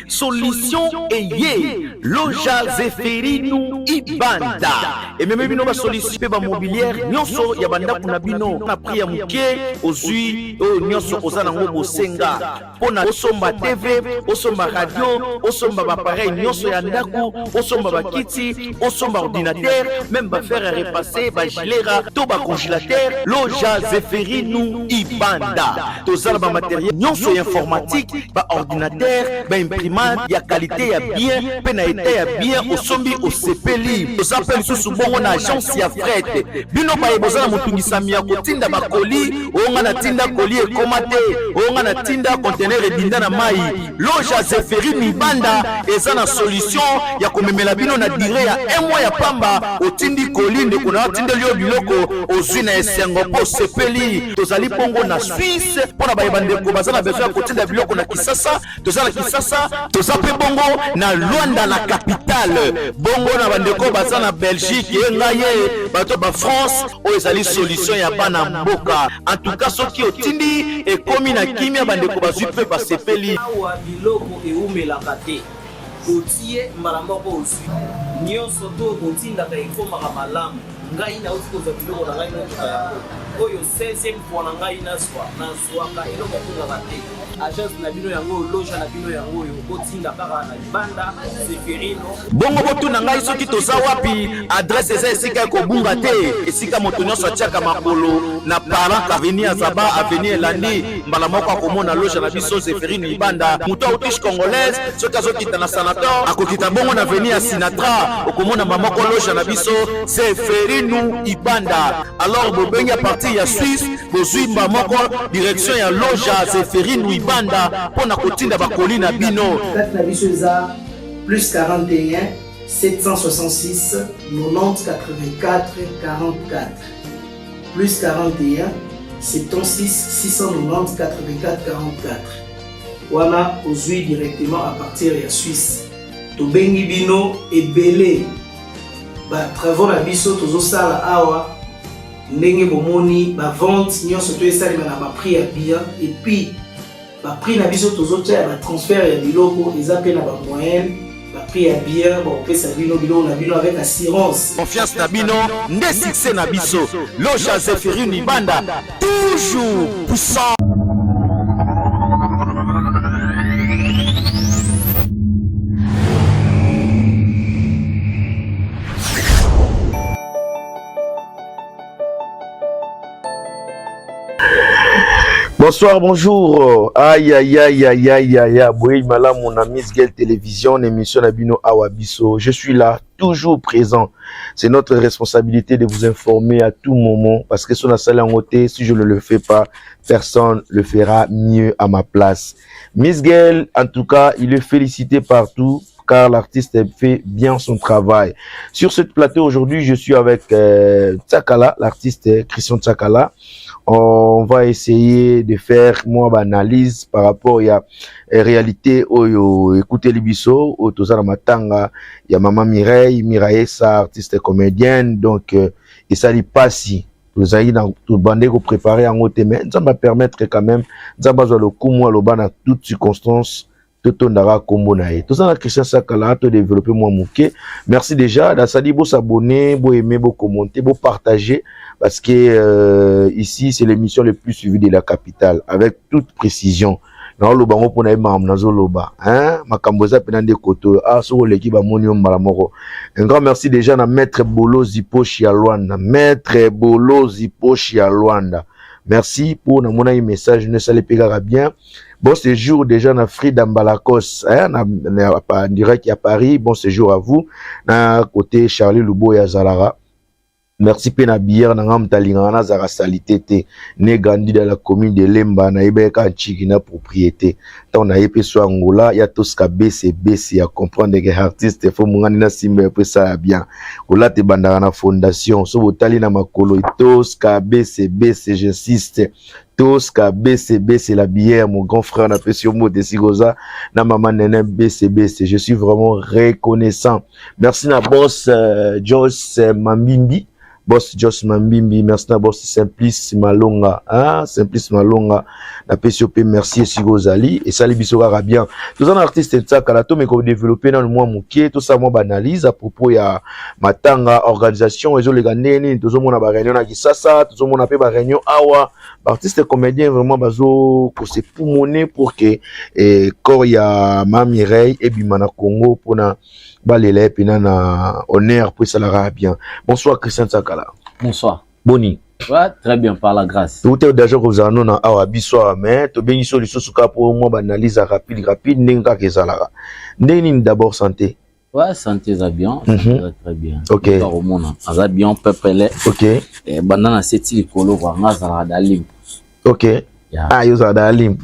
Solution Eye Loja Zeferino Ibanda et même bino ba solution ba mobilière nyonso ya banda kuna bino na prix ya muke ozui nyonso ozana ngo bosenga pona osomba TV osomba radio osomba ba appareil nyonso ya ndaku osomba ba kiti osomba ordinateur même ba faire à repasser ba gilera to ba congélateur Loja Zeferino Ibanda tozala ba matériel nyonso informatique ba ordinateur ba imprimante ya qualité ya bien pe na état ya bien osombi osepeli tozapeli susu bongo na agence ya fret bino ba ebozala mutungisa ya kotinda ba colis onga na tinda colis ekoma te onga na tinda conteneur ebinda na mai Loja Zeferino Ibanda eza na solution ya komemela bino na durée ya 1 mois ya pamba otindi colis ndeko na tinda lio biloko ozwi na esengo po sepeli tozali bongo na Suisse pona ba ebandeko bazana besoin ya kotinda biloko na Kisasa tozala Kisasa tozape bongo na Luanda la capitale bongo na bandeko bazana Belgique engaye bato ba France o ezali solution ya bana mboka en tout cas soki otindi ekomi na kimia bandeko bazwi pe basepeli awa biloko eumelaka te otie mbala moko ozwi nyonso to otindaka ekomaka malamu ngai nauti kozwa biloko na ngai motuka yango oyo 16e fois na ngai nazwaka eloko ekokaka te agence na bino yango loja na bino yango oyo otinda kaka na Ibanda Zeferino bongo botuna ngai soki toza wapi adresse eza esika ekobunga te esika moto nyonso atiaka makolo na Parent avenue Azaba avenue Elandi mbala moko akomona loja na biso Zeferino Ibanda moto autriche congolaise soki azokita na Sanator akokita bongo na avenue ya Sinatra okomona mamoko loja na biso Zeferino Ibanda alors bobengi a partir ya Suisse bozwi mamoko direction ya loja Zeferino Ibanda pona kotinda bakoli na bino na biso eza plus 41 766 90 84 44 plus 41 76 690 84 44 wana ozwi directement à partir ya Suisse tobengi bino ebele ba travaux na biso tozosala awa ndenge bomoni ba vente nyonso to esalema na ba prix ya bien et puis ba prix na biso tozotia ba transfert ya biloko eza pe na ba moyenne ba prix ya bien ba opesa bino biloko na bino avec assurance confiance na bino nde succès na biso Loja Zeferino Ibanda toujours puissant. Bonsoir, bonjour. Aïe, aïe, aïe, aïe, aïe, aïe, aïe. Malam, mon ami Sgel Télévision, émission Nabino Awabiso. Je suis là, toujours présent. C'est notre responsabilité de vous informer à tout moment. Parce que sur la salle en côté, si je ne le fais pas, personne le fera mieux à ma place. Miss Gaël, en tout cas, il est félicité partout. Car l'artiste fait bien son travail. Sur ce plateau aujourd'hui, je suis avec Tsakala, l'artiste Christian Tsakala. On va essayer de faire une analyse par rapport à la réalité. Écoutez Libiso, au Tozara Matanga, il y a Maman Mireille, sa artiste comédienne. Donc, et ça n'est pas si. Vous avez dans tout bandé que préparer en haute mais ça va permettre quand même, ça va le coup moi le ban à toutes circonstances. Tout ça, Christian Tsakala, de développer moi mouké. Merci déjà. D'assadi, beau s'abonner, beau aimer, beau commenter, beau partager. Parce que ici, c'est l'émission le plus suivie de la capitale. Avec toute précision. Un grand merci déjà à Maître Bolo Zipo Chialwanda. Maître Bolo Zipo Chialwanda. Merci pour mon message. Ne salez pas bien. Bon séjour déjà na Frida Mbalakos, en direct à Paris. Bon séjour à vous. Na côté Charlie Lubo et Zalara. Merci pena bière na ngam talingana zara salité né grandi dans la commune de Lemba na ibeka chikina propriété. Tant na yepe so Angola ya toska BC à comprendre que artiste faut mungani na simba pe ça bien. Ola te bandara na fondation so botali na makolo toska BC j'insiste. Toska BC c'est la bière mon grand frère na fait sur mot de Sigoza na maman nene BC je suis vraiment reconnaissant. Merci na boss Joyce Mambimbi. boss Joss Mambimbi, merci na boss Simplice Malonga, hein, Simplice Malonga, na PCOP, merci Sigozali, et ça les bisogara bien. Tous un artiste de ça, Kalato, mais qu'on développé dans le mois mouké, tout ça, moi, analyse à propos, il y a Matanga, organisation, et les Ghanais, tous on a ba réunion à Kisasa, tous on a fait ba réunion awa, artiste comédien, vraiment, bazo, pour se poumoner pour que, quand il y a Mamireille, et Bimana Congo, pour na, balele pina na honneur pour ça la bien. Bonsoir Christian Sakala. Bonsoir. Boni. Ouais, très bien par la grâce. Tout est déjà que vous en avez awa biso mais to bengi solution suka pour moi analyse rapide ninga kezalara. Neni d'abord santé. Ouais, santé ça bien, très bien. OK. Au monde, ça bien peuple. OK. Et banana c'est il kolo kwa ngazala dalim. OK. Yeah. Ah, yo za dalim.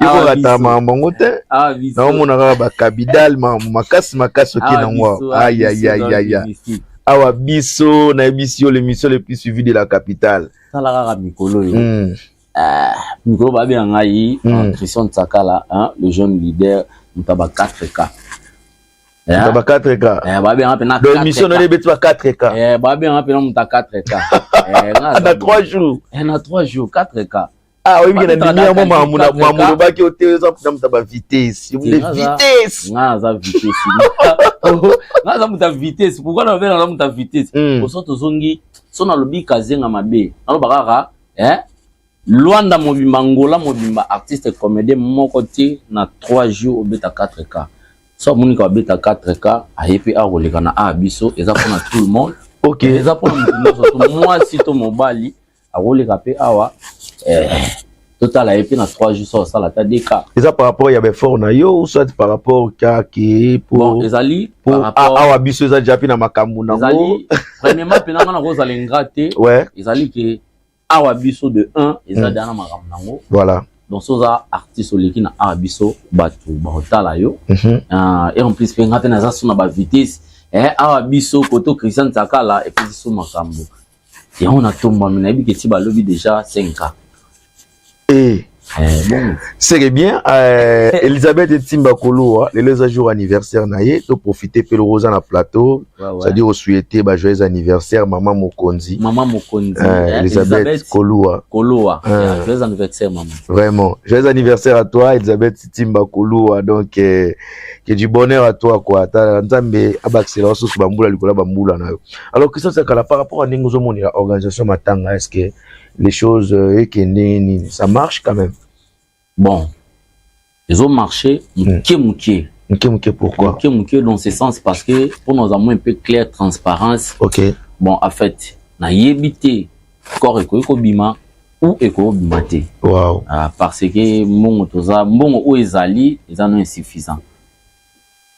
Yo la tama mongote. Ah, biso. Na mona ba kabidal makasi OK na ngwa. Aïe aïe aïe aïe. Awa biso na l'émission le plus suivi de la capitale. Ça la mikolo yo. Mikolo ba bien ngai Christian Sakala, hein, le jeune leader mutaba 4K. Mutaba 4K. Ba bien na 4K. Donc mission na betu 4K. Ba bien na muta 4K. Na 3 jours. Na 3 jours 4K. Ah oui, bien na mama mamuna baki oteza mutaba vitesse. Vitesse. Ngaza vitesse. Ngaza muta vitesse. Pourquoi na vela muta vitesse? Osoto zongi sona lobi kazenga mabe. Alo bakaka Luanda mobimba ngola mobimba artiste comédien moko ti na 3 jours obeta 4K. So monika obeta 4K ayepi akoleka na abiso eza pona tout le monde. OK. Eza pona tout moi si to mobali akoleka pe awa total ayepi na 3 jours so ça la ta deka. Eza par rapport ya be fort na yo ou soit par rapport ka ki pour bon ezali par rapport awa biso eza japi na makambu na ngo. Ezali premièrement pena na ko zali ngate. Ouais. Ezali ke awa biso de 1 eza dana makambu nango. Voilà. Donc soza artiste oleki na awa biso batu baotala yo. Et en plus penga pe na za sona ba vitesse awa biso koto Christian Sakala et puis so makambu. Et on a tombé na bi ke ti ba lobi déjà 5K. Bon. C'est bien. Elisabeth Timba Kolo, les jours anniversaire naie, to profiter pe le rosa na plateau, c'est-à-dire au souhaiter ba joyeux anniversaire maman Mokonzi. Maman Mokonzi. Elisabeth Kolo. Joyeux anniversaire maman. Vraiment. Joyeux anniversaire à toi Elisabeth Timba Kolo, donc que du bonheur à toi quoi. Ta nzambe abaxela so bambula likola bambula na yo. Alors que ça par rapport à ningozo moni la organisation Matanga, est-ce que les choses ça marche quand même? Bon, ils ont marché mouké. Pourquoi? Mouké dans ce sens parce que pour nous avoir un peu clair, transparence. OK. Bon, en fait, na yébité corps eko bima ou eko bimate. Wow. Parce que mon toza bon ou ezali, ils en ont insuffisant.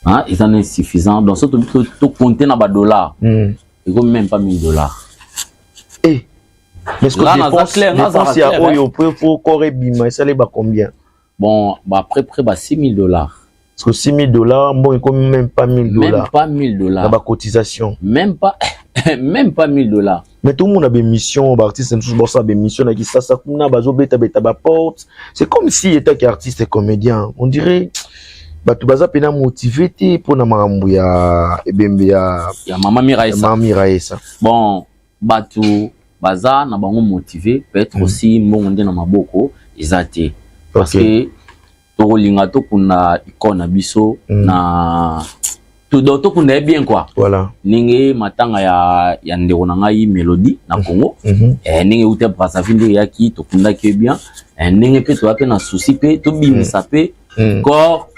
Hein, ils en ont insuffisant. Donc, surtout tout compter na ba dollars. Il faut même pas $1000. Mais ce que dépense il y a Oyo pour corps bima, ça les bas combien? Bon, bah après bah $6000. Parce que $6000, bon, il comme même pas $1000. Même pas $1000. La cotisation. Même pas $1000. Mais tout le monde a des missions, artistes, ça des missions, qui ça, porte. C'est comme si était artiste et comédien. On dirait, bah tu vas pena motivé pour na marambu ya Maman Miraesa. Bon, bah tu baza na bango motivé peut-être aussi monde na maboko ezate parce que to linga to kuna ikona biso na to kuna bien quoi. Voilà. Ninge matanga ya ndeko na ngai Melody na Congo ninge ute Brazzaville yaki to kunda ke bien ninge pe to ake na souci pe to bimisa pe corps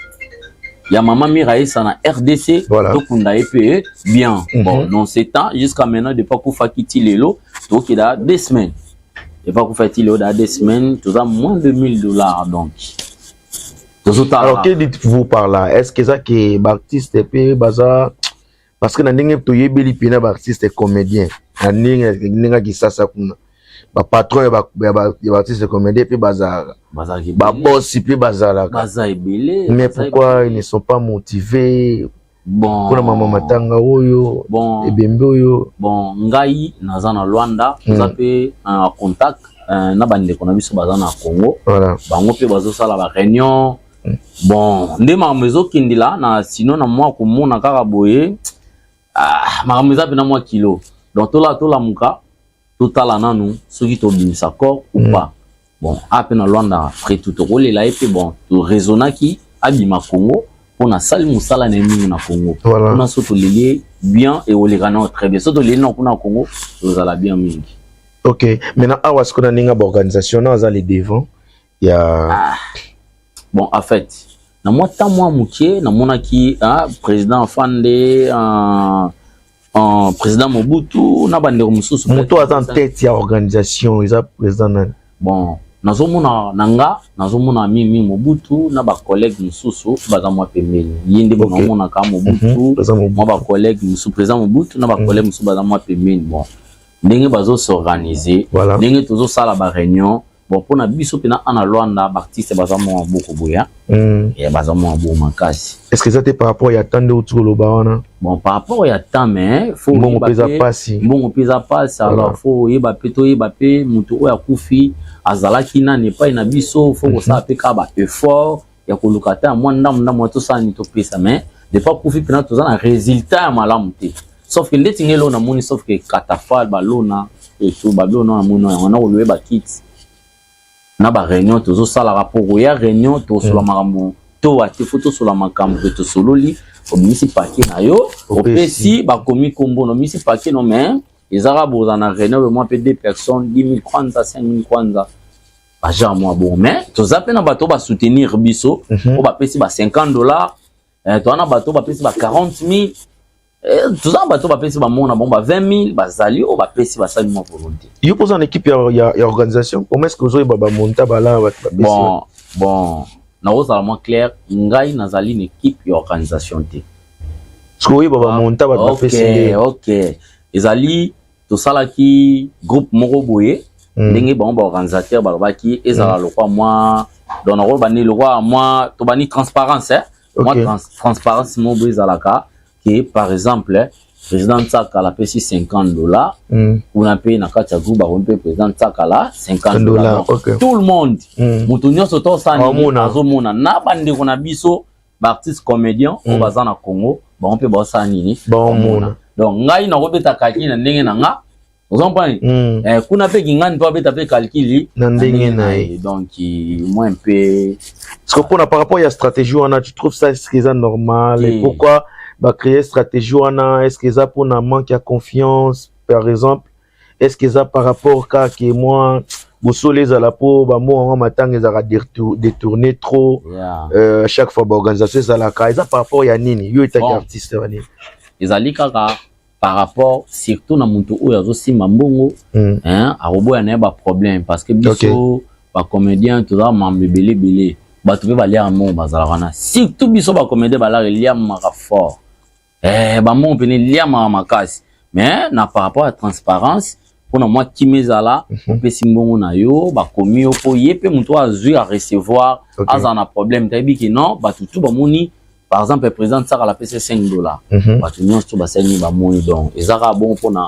ya Maman Miraesa na RDC to kunda EP bien. Bon, dans ces temps jusqu'à maintenant de pas kufa kiti lelo donc il a 2 semaines. Et pas kufa kiti lelo da 2 semaines, tout ça moins de $1000 donc. Alors que dites-vous par là? Est-ce que ça qui est artiste pe baza parce que na ndenge to yebeli pina ba artiste comédien. Na ndenge ki sasa kuna. Ba patron ya artiste comédien pe baza ba boss pe bazala. Baza ebele. Mais pourquoi ils ne sont pas motivés? Bon, pour la maman matanga oyo bon ebembe oyo bon ngai naza na Luanda za pe en contact na bande ko na biso baza na Congo. Voilà. Bango pe bazo sala ba réunion. Bon, nde ma mezo kindila na sino na moi ko mona kaka boye makameza pena moi kilo donc tola muka totala nanu soki tobimisa corps ou pas bon apena lwanda après tout tokolela epe bon to raisonnaki abima Congo on a sali musala na mingi na Congo on a soto lele bien et olekana très bien soto lele na kuna Congo tozala bien mingi. OK, maintenant awa ce qu'on a ninga organisation na za les devant il y a bon en fait na moi tant moi mukie na monaki président Fandé président Mobutu na bandeko mususu muto en tête ya organisation ils a président na bon nazomona nanga nazomona mimi Mobutu na ba collègue mususu baza moi pembeni yinde bonamona ka Mobutu moi ba collègue mususu président Mobutu na ba collègue mususu baza moi pembeni bon ndenge bazo s'organiser ndenge tozo sala ba réunion bon pour na biso pena ana Luanda artiste baza moi beaucoup boya et baza moi bo makasi. Est-ce que ça t'est par rapport ya tande autour le baona bon par rapport ya temps mais faut bon pesa passe alors faut yeba peto yeba pe mutu oya kufi azalaki na ne pas na biso faut ko sa pe ka ba effort ya ko lukata moi ndam moto sa ni to pesa mais de pas kufi pena to za na résultat malamu te sauf que ndeti ngelo na moni sauf que katafal balona et tout balona na moni on a olowe ba kit na ba réunion tozo sala rapport ya réunion to sur la makambo to ati photo sur la makambo to sololi au municipalité na yo au pesi ba komi kombo no municipalité no mais les arabes aux en réunion moi peut 2 personnes 10 000 kwanza 5 000 kwanza ba genre moi bon mais to zape na bato ba soutenir biso o ba pesi ba $50 to na bato ba pesi ba 40 000 tout ça bato ba pesi ba mona bon ba 20 000 ba zali o ba pesi ba sali mo volonté yo pose en équipe ya organisation comment est-ce que vous ba monta ba là bon na oza vraiment clair ngai nazali une équipe ya organisation te parce que ba monta ba pesi OK ezali to sala ki groupe moko boye ndenge ba organisateur ba baki ezala lokwa moi donc na ba ni lokwa moi to bani transparence moi transparence mo bo ezalaka que par exemple président Tsakala pesi $50 on a payé na kati ya groupe ba on peut président Tsakala $50 okay. Tout le monde mutu nyonso to sani azomona na bande kona biso ba artiste comédien o baza na Congo ba on peut ba sani ni ba donc ngai na robeta kalki na ndenge na nga ozompani kuna pe kingani to beta pe calculi na ndenge na donc moi un peu ce qu'on a par rapport à la stratégie on a tu trouves ça est-ce que c'est normal et pourquoi bah créer stratégie on a est-ce que ça pour un manque de confiance par exemple est-ce que ça par rapport à que moi vous soulez à la peau bah moi en matin ils ont détourné trop chaque fois l'organisation ça la ça par rapport à nini yo est artiste wani ezali kaka par rapport surtout na muntu oyo azosimba mbongo aroboya na ba problème parce que biso ba comédien to za mambebele belé ba to ba lia mo bazala wana surtout biso ba comédien ba la lia maka fort ba mo pene lia makasi mais na par rapport à transparence pona moi kimezala pe simbongo na yo ba komi yo po yepe muntu azui à recevoir azana problème tabi ki non ba tout ba moni. Par exemple, le président Tsakala a payé $5. Parce que nous, donc, ils ont bon pour la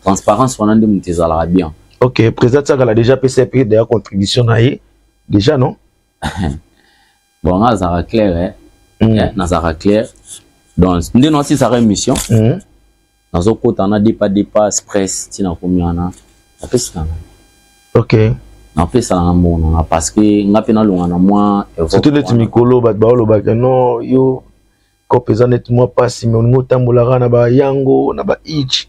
transparence, on a dit bien. OK, le président Tsakala a déjà payé des contributions. Déjà, non? Bon, on a clair. Clair. Donc, nous avons aussi sa émission. Nous avons des pas express. OK. On fait ça parce que nous avons moins. Surtout les Mikolo, non, yo. Quand pesant nettement pas si mais on tambolara na ba yango na ba ich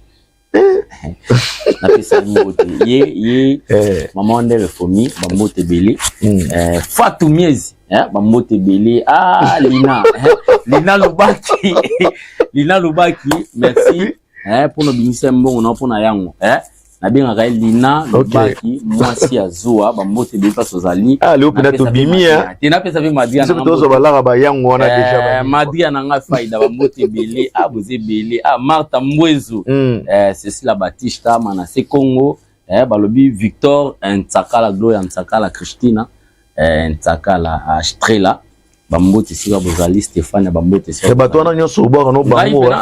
na pesa mbote ye maman ndele fomi ba mbote belé Fatou Miezi ba mbote belé Lina Lubaki merci pour nos bimisa mbongo na pour na yango na bien nga Lina Lubaki mwasi azua ba mbote belé pas ozali leo pena to bimia tena pesa bi madia na tozo balaka ba yango wana déjà ba madia na nga faida ba mbote belé boze belé Martha Mbwezu Cécile Batista Manase Congo balobi Victor Ntsakala Gloria Ntsakala Christina Ntsakala Strela ba mbote sika bozali Stéphane ba mbote sika ba to na nyoso bo no bango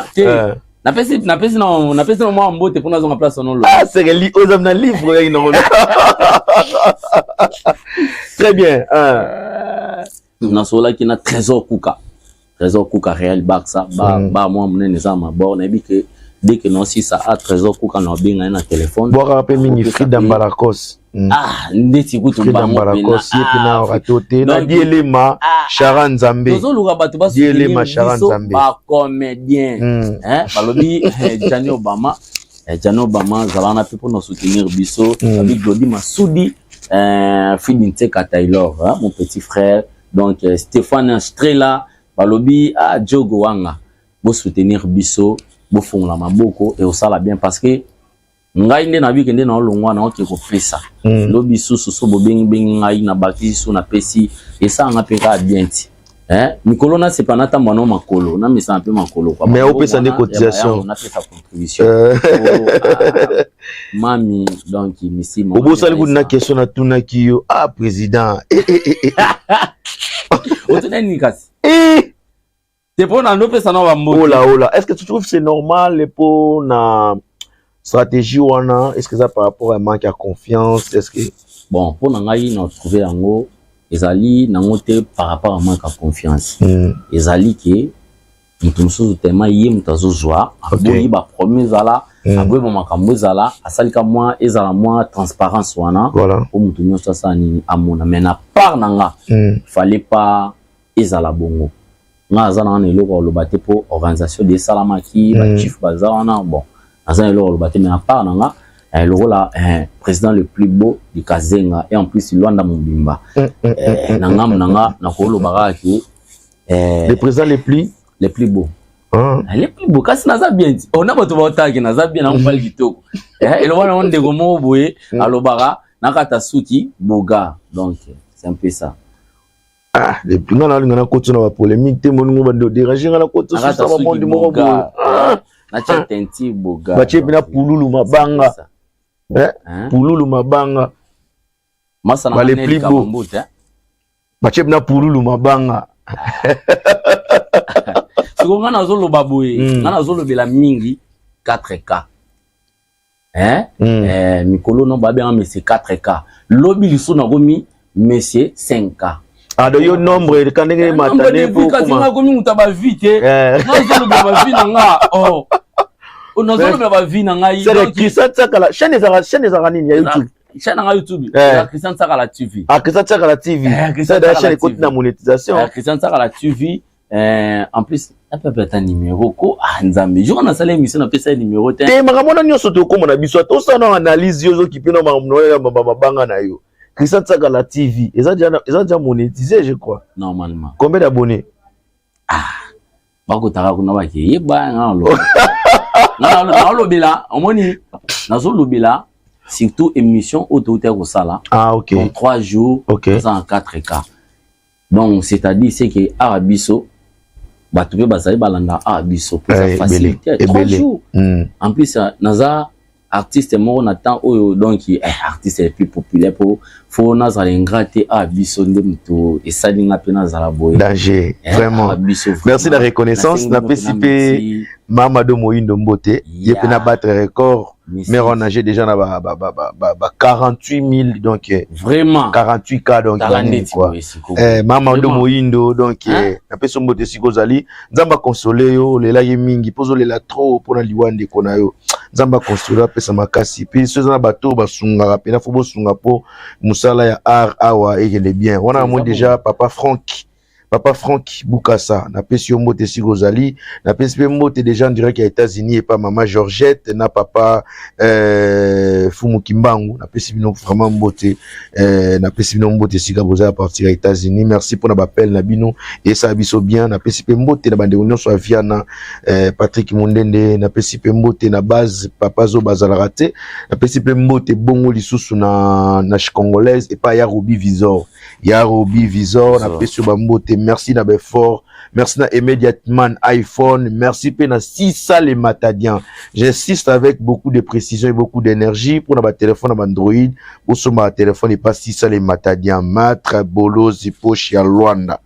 na pesi no mwa mbote pona zonga place non lo c'est li ozam na livre ya ino très bien na sola ki na Trésor Kuka Real Barça ba moi munene za ma bord na bi que dès que non si ça a trésor pour quand on bien un téléphone boire un peu mini Frida Mbarakos ndeti kutu Frida Mbarakos yepina oratote na dielema Sharan Nzambe tozoluka bato dielema Sharan Nzambe ba comédien balobi Gianni Obama zalana pe pour nous soutenir biso avec Dodi Masudi Philippe Nteka Taylor mon petit frère donc Stéphane Strela balobi Diogo Wanga bo soutenir biso bo fongola maboko et osala bien parce que ngai nde na bi kende na longwa na oke ko pesa lobi susu so bo bengi ngai na baki so na pesi et ça nga pe ka bien ti mikolo na sepanata mwana makolo na misa un peu makolo quoi mais on peut sans des cotisations on a fait sa contribution mami donc misi mo bo sali kuna question na tuna kiyo président o tenani kasi c'est pour na no pesa na wa mbo ola est-ce que tu trouves c'est normal pour na stratégie wana est-ce que ça par rapport à un manque de confiance est-ce que bon pour na ngai na trouver yango ezali nango te par rapport à manque de confiance ezali ke mutumso tellement yé mutazo joie aboyi ba premier zala aboyi ba makambo zala asalika moi ezala moi transparence wana pour mutumyo ça ni amona mais na part nanga fallait pas ezala bongo nga azana na eloko lobate pour organisation des salamaki ba chief bazana bon azana eloko lobate mais na part nanga le rôle président le plus beau du Kazenga et en plus Luanda Mobimba nangam nanga na ko lobaka ki les présidents les plus beaux les plus beaux kasi naza bien on a bato baotaki naza bien na mbali kitoko et le wana on de gomo boye alobaka nakata suki boga donc c'est un peu ça les plus ngana ngana ko tsona ba polémique te moningo ba déranger ngana ko tsona ça ba monde mo boye na chatenti boga ba chepina pululu mabanga pululu mabanga masa na les plus beaux ba chepina pululu mabanga siko ngana zolo baboye ngana zolo bela mingi 4K mikolo no babe mais c'est 4K lobi liso na gomi monsieur 5K de yo nombre de quand ngé matane pour comment gomi mutaba vite na zolo ba vie na nga on a zolo ba vie na nga c'est Christian Tsakala chaîne za nini ya YouTube chaîne na YouTube Christian Tsakala TV Christian Tsakala TV c'est la chaîne côté na monétisation Christian Tsakala TV en plus un peu peut-être numéro ko nzambe je on a salé mission na pesa numéro te makamona nyonso to ko mona biso to ça na analyse yo ki pina mabanga na yo Christian Tsakala TV ils ont déjà monétisé je crois normalement combien d'abonnés bako taka kuna baki yeba ngalo na lobela omoni nazo lobela surtout émission autorité ko sala OK en 3 jours en 4K donc c'est-à-dire c'est que arabiso batu pe bazali balanda arabiso pour ça faciliter 3 jours en plus naza artiste moko na temps oyo donc artiste le plus populaire pour faut nazala ingraté arabiso nde muto esalinga pe nazala boye danger vraiment merci la reconnaissance na PCP Mamadou Moyindo Mbote yepe na battre record mais on a déjà na 48 000 donc vraiment 48K donc quoi Mamadou Moyindo donc na peso Mbote sikozali nzamba consoler yo lela ye mingi pozo lela trop pona liwande kona yo nzamba consoler pesa makasi puis ceux na bato basunga pena fo bosunga po musala ya art awa ekele bien on a moi déjà papa Franck Boukassa na pesi mbote sikozali na pesi mbote déjà en direct à États-Unis et pas maman Georgette na papa Fumu Kimbangu na pesi bino vraiment mbote na pesi bino mbote sikaboza à partir à États-Unis merci pour na appel na bino et ça biso bien na pesi mbote na bande union so Viana Patrick Mundende na pesi mbote na base papa zo bazala raté na pesi mbote bongo lisusu na congolaise et pas ya Ruby Visor na pesi mbote merci na Befort, merci na immédiatement iPhone, merci pe na Sisa les Matadiens. J'insiste avec beaucoup de précision et beaucoup d'énergie pour na téléphone na Android, pour ce téléphone et pas Sisa les Matadiens. Maître Bolozi Pochi à Luanda.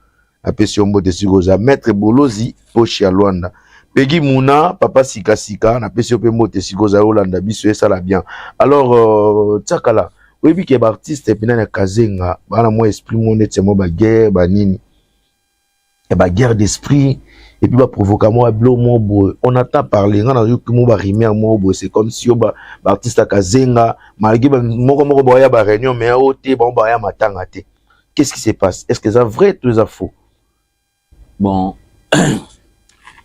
Appelez mbote sigoza Maître Bolozi Pochi à Luanda. Peggy Mouna, papa Sika Sika, na pesi pe mbote sigoza Holanda biso ça la bien. Alors Tsakala, oui bi ke ba artiste pina na Kazenga, bana moi esprit mo net mo ba guerre ba nini. et bah guerre d'esprit et puis bah provoquer moi blo mo on attend parler on a eu que mo ba rimer mo c'est comme si ba artiste akazenga malgré moko boya ba réunion mais oté bon ba ya matanga té. Qu'est-ce qui se passe? Est-ce que ça vrai tout ça faux? Bon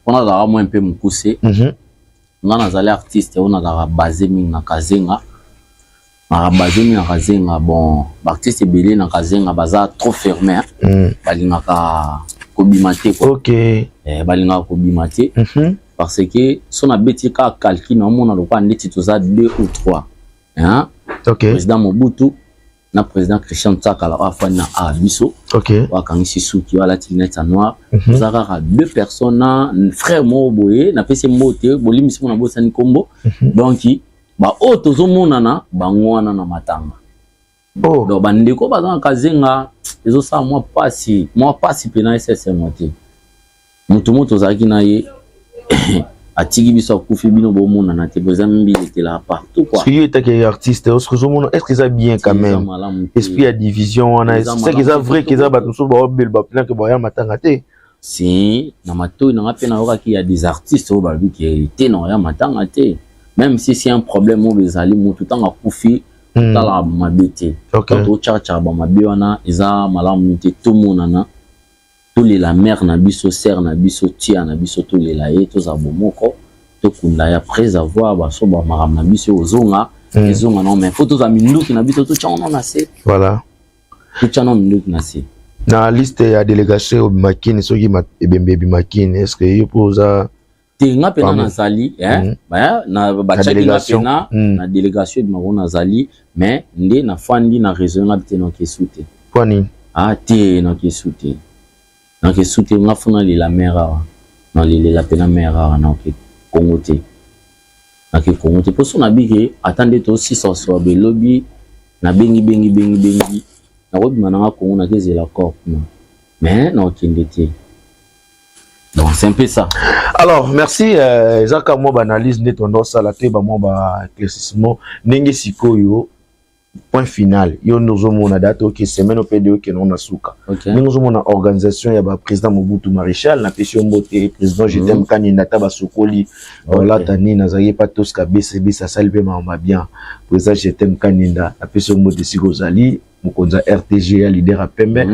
on a d'abord un peu me pousser on a des artistes on a basé na kazenga na kazenga bon artiste belé na kazenga baza trop fermé balingaka kobimate quoi. OK. Balingaka kobimate parce que son abeti ka calcul na mona lokwa ndeti toza 2 ou 3 hein. OK. Président Mobutu na président Christian Tsakala afana a biso. OK. Wa kangisi suki wala tineta noir zaka 2 personnes frère mo boye na pesi mbote bolimisi mona bosani kombo donc ba o tozo monana bangwana na matanga. Oh. Donc bandeko bazanga kazenga ezo sa moi pasi pena SS moté. Mutu zaki na ye atiki biso kufi bino bo monana te bezambi était là partout quoi. Si il était artiste est-ce que ça bien quand même esprit à division on a c'est que ça vrai que ça ba tout ba bel ba plein que ba matanga te. Si na mato na pena oka ki y a des artistes au balbi qui étaient non ya matanga te. Même si c'est un problème au bezali mutu tanga kufi tala mabete. Quand au chacha ba mabiwana eza malamu te tout monana. Tous les la mère na biso ser na biso tia na biso tous les la et tous abomoko to kunda ya après avoir ba so ba maram na biso ozonga ezonga non mais faut tous aminduki na biso to tchano na se voilà to tchano minduki na se na liste ya délégation au makine soki ebembe makine est-ce que yo posa tenga pena na zali ba na ba chaki pena na délégation de marona zali mais ndé na fandi na réseau na biteno kesute kwani te na kesute. Donc soutien nga fona la mère na la pena mère na ke kongote na ke kongote pour son abike attendez to 600 be lobby na bengi na robima na kongo na kezela corps mais na okindete. Donc c'est un peu ça. Alors merci Zaka mo analyse de tendance à la te ba mo ba éclaircissement ndenge sikoyo point final yo nozo mona date OK semaine au PDO que non asuka nozo mona organisation ya ba président Mobutu Maréchal na pesio mbote président Jetem Kanina ta ba sokoli la tani na zaye patos ka BCB ça salve ma bien président Jetem Kanina na pesio mbote sikozali mukonza RTG ya leader a Pembe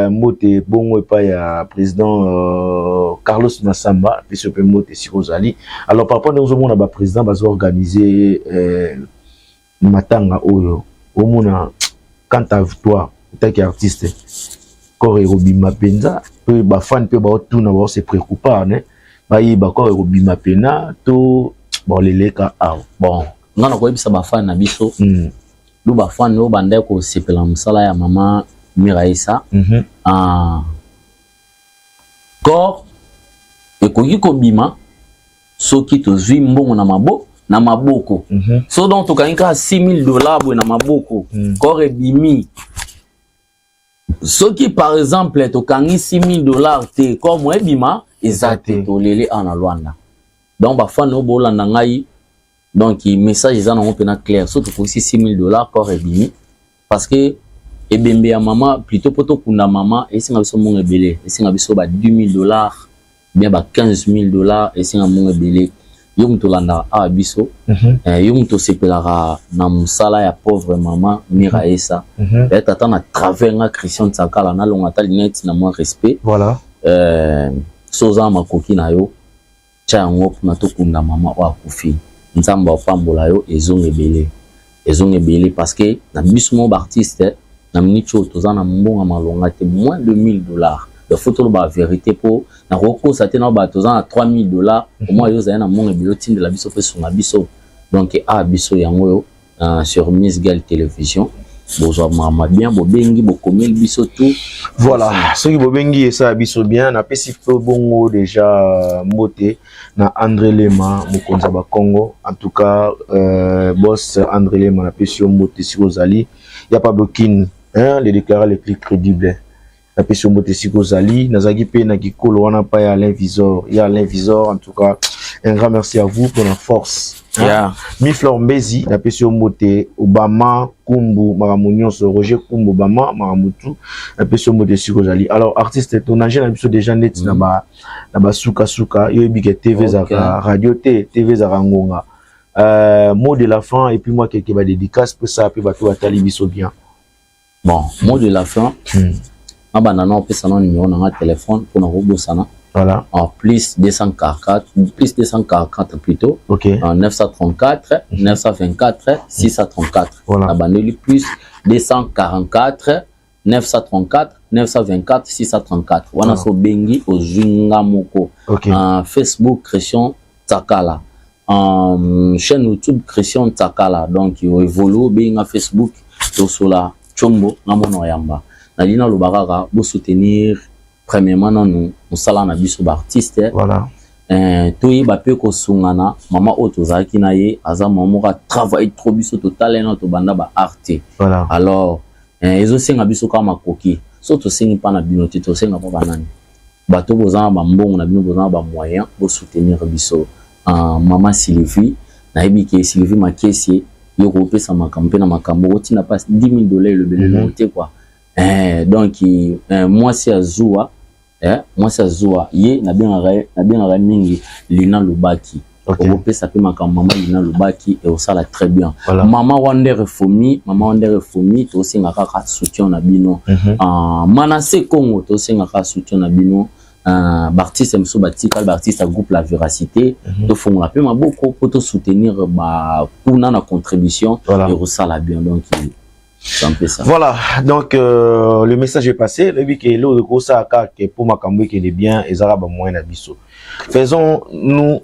mbote bongo pa ya président Carlos Massamba pesio mbote sikozali. Alors par rapport nozo mona ba président ba organiser matanga oyo omona quant à toi tant qu'artiste corps robima penza pe ba fan pe ba tuna ba se préoccupar ne ba yi ba corps robima pena to bon leleka bon ngana ko yebisa ba fan na biso lu ba fan no banda ko sepela musala ya mama Miraisa corps e ko yiko bima soki to zwi mbongo na maboko so donc to kanika $6,000 bo na maboko corps ebimi soki par exemple to kangi $6,000 te comme ebima ezate to lele ana Luanda donc ba fan no bolanda ngai donc message eza na pena clair so to kosi $6,000 corps ebimi parce que ebembe ya mama plutôt poto kunda mama esinga biso mongo ebele esinga biso ba $10,000 bien ba $15,000 esinga mongo ebele yo mto landa a biso yo mto sepelara na musala ya pauvre maman Miraisa tata na travers nga Christian Tsakala na longa ta lunette na moi respect voilà soza makoki na yo cha ngo na to kunda mama wa kufi nzamba pambola yo ezongebele parce que na biso mo artiste na minicho toza na mbonga malonga te moins de $1,000 de photo ba vérité pour na roko ça te na ba toza na $3,000 au moins yo za na monga bilotine de la biso pe sur na biso donc a biso yango yo sur Miss Gal télévision bozo mama bien bo bengi bo komel biso tout voilà ce qui bo bengi et ça biso bien na pesi bongo déjà moté na André Lema mokonza ba Congo en tout cas boss André Lema na pesi moté si ozali y a pas bloquine hein les déclarer les plus crédibles la question moté si kozali nazaki pe na kikolo wana pa ya l'invisor en tout cas Un grand merci à vous pour la force. Yeah. Miflor Mbezi, la pesio mote, Obama, Kumbu, Maramounion, Roger Kumbu, Obama, Maramutu, la pesio mote Sikozali. Alors, artiste, ton agent a besoin déjà net, naba souka souka, yobi TV Zara, radio TV Zara Ngonga. Mot de la fin, et puis moi, quelqu'un va dédicace pour ça, puis va tout atali biso bien. Bon, mot de la fin. Abanana, on peut s'en numéro dans un téléphone pour nous rebosser. Voilà. En plus 244 plutôt. Ok. En 934, 924, 634. Voilà. Abandonné plus 244, 934, 924, 634. Wana so bengi au Zungamoko. Ok. En Facebook, Christian Takala. En chaîne YouTube, Christian Takala. Donc, il évolue bien Facebook. Tout cela, Chombo, Namono Yamba. Nadina Lubarara, vous soutenir. Premièrement, nous sommes na biso artiste. Voilà. Toi, peu ko sungana, maman otozaki na ye, aza maman a travaillé trop biso total na to banda ba arte. Voilà. Alors, ezo senga biso kama koki. So to sengi pa na binote to senga pa banani. Bato bozana ba mbongo na bino bozana ba moyen pour soutenir biso. Maman Sylvie, na ebiki Sylvie Makesi, yo ko pesa makampe na makambo otina pas $10,000 le belelo te quoi. Donc moi c'est Azua ye na bien mingi Lina Lubaki. Okay. On peut s'appeler maman Lina Lubaki et ça la très bien. Voilà. Maman Wander Fomi to aussi ngaka soutien na bino. Manase Congo to aussi ngaka soutien na bino. Baptiste Mso Batika, Baptiste groupe La Véracité, to font la paix beaucoup pour te soutenir pour na contribution et ça la bien donc ça. Voilà, donc le message est passé. Le but que l'eau de Kosa que pour ma cambouille qui est bien et Zaraba moins d'abisso. Faisons-nous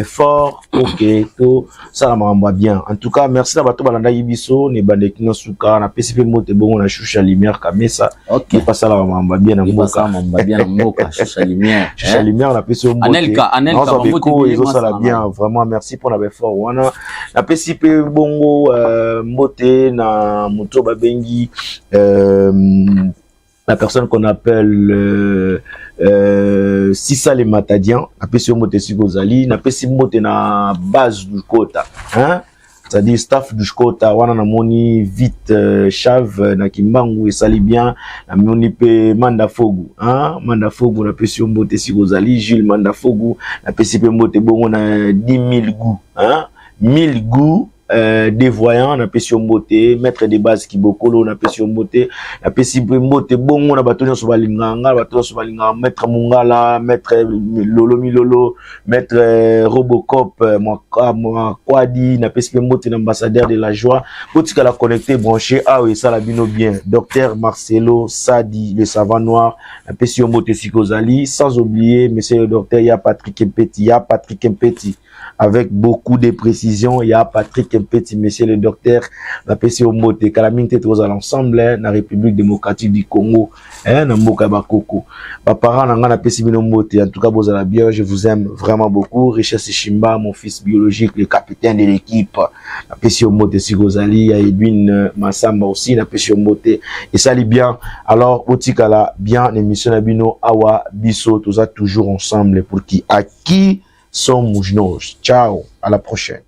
fort pour que tout ça va bien. En tout cas, merci à Bato Balanda Ibiso, ne bandekino suka, na PCP mote bon na choucha lumière kamesa. Ok. Pas ça la mamba bien na mboka. Mamba bien na mboka choucha lumière. Choucha lumière na PCP mote. Anelka Biko et ça la bien. Vraiment merci pour la fort. Wana na PCP bongo mote na moto babengi la personne qu'on appelle Sissa les Matadiens, na pesi mote Sikozali, na pesi mote na base du Kota, hein? C'est-à-dire staff du Kota, wana na moni vite chave na kimbangu et sali bien, na moni pe Mandafogu, hein? Mandafogu na pesi mote Sikozali, Jules Mandafogu, na pesi mote bongo na 10,000 goûts, hein? 1000 goûts. Des voyants na pesi mbote maître de base kibokolo na pesi mbote na pesi mbote bongo na bato nyonso balinganga maître Mungala maître Lolo maître Robocop moi Kwadi na pesi mbote ambassadeur de la joie potika la connecté branché ah oui ça la bino bien docteur Marcelo Sadi le savant noir na pesi mbote Sikozali sans oublier monsieur le docteur ya Patrick Mpeti avec beaucoup de précision. Il y a Patrick Mpeti, monsieur le docteur, la PC au Mote, Kalamine Tétros à l'ensemble, la République démocratique du Congo, na Mboka Bakoko. Papa, na PC Bino Mote, en tout cas, vous allez bien, je vous aime vraiment beaucoup. Richesse Shimba, mon fils biologique, le capitaine de l'équipe, la PC au Mote, Sigozali, il y a Edwin Massamba aussi, la PC au Mote, et ça allait bien. Alors, Otikala, bien, l'émission Bino, Awa, Bisso, tout ça, toujours ensemble, pour qui, à qui, sont Moujnos. Ciao, à la prochaine.